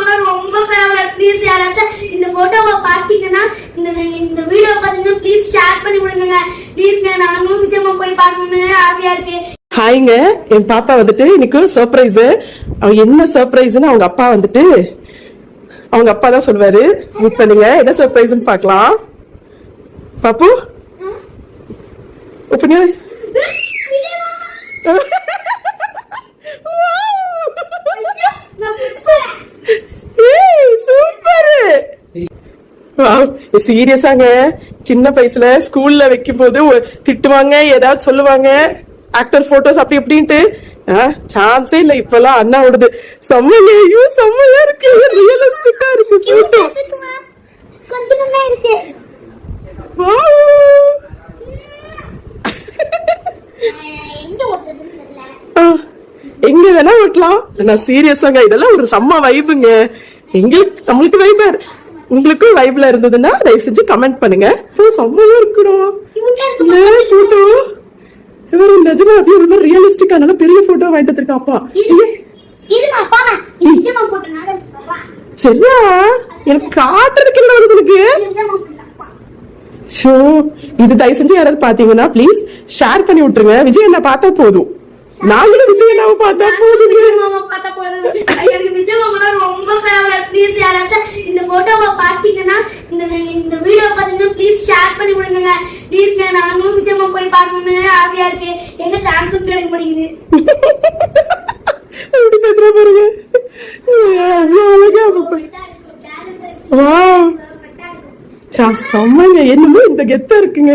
மாமா ரொம்ப favourite. Please யாராச்சும் இந்த போட்டோவை பாத்தீங்கன்னா இந்த வீடியோ பாத்தீங்கன்னா ப்ளீஸ் ஷேர் பண்ணி விடுங்க. ப்ளீஸ்ங்க நாங்களும் விஜய் மாமா போய் பார்க்கணும்னு ஆசையா இருக்கு. ஹாய்ங்க, என் பாப்பா வந்துட்டு இன்னைக்கு சர்ப்ரைஸ். அவ என்ன சர்ப்ரைஸ்னு அவங்க அப்பா வந்துட்டு அவங்க அப்பா தான் சொல்லுவாரு. வெயிட் பண்ணுங்க, என்ன சர்ப்ரைஸ்னு பார்க்கலாம். பாப்பு open your eyes. சீரியஸாங்க, சின்ன வயசுல ஸ்கூல்ல வைக்கும் போது திட்டுவாங்க, ஏதாவது சொல்லுவாங்க, ஆக்டர் போட்டோஸ் அப்படி இப்படின்ட்டு சான்ஸே இல்ல. இப்பெல்லாம் அண்ணா விடுது செம்மையும் செம்மையா இருக்கு, ரியலிஸ்டிக்கா இருக்கு போட்டோ. எங்க வேணா ஓட்டலாம். நான் சீரியஸாங்க, இதெல்லாம் ஒரு செம்ம வைபுங்க. நம்மளுக்கு வைபர், உங்களுக்கும் வைப்ல இருந்ததுன்னா தயவு செஞ்சு கமெண்ட் பண்ணுங்க. செம்மையா இருக்கணும் போட்டோ. இவரு நிஜமா அப்படியே ரொம்ப ரியலிஸ்டிக்கா நல்ல பெரிய போட்டோ வாங்கிட்டு வந்திருக்கா அப்பா. சரியா, எனக்கு காட்டுறதுக்கு என்ன வருது எனக்கு. ஷோ, இது தயவு செஞ்சு யாராவது பாத்தீங்கன்னா ப்ளீஸ் ஷேர் பண்ணி விட்டுருங்க. விஜய் என்ன பார்த்தா போதும், நாங்களும் விஜய் அண்ணாவை பார்த்தா போதும். எனக்கு விஜய் மாமா ரொம்ப ஃபேவரட். ப்ளீஸ் யாராச்சும் இந்த போட்டோவை பாத்தீங்கன்னா இந்த வீடியோ பாத்தீங்கன்னா ப்ளீஸ் ஷேர் பண்ணி விடுங்க. ப்ளீஸ்ங்க நாங்களும் விஜய் மாமா போய் பார்க்கணும்னு ஆசையா இருக்கு. என்ன சான்ஸும் கிடைக்க மாட்டேங்குது. எப்படி பேசுற பாருங்க. செம்மங்க, என்னமோ இந்த கெத்தா இருக்குங்க.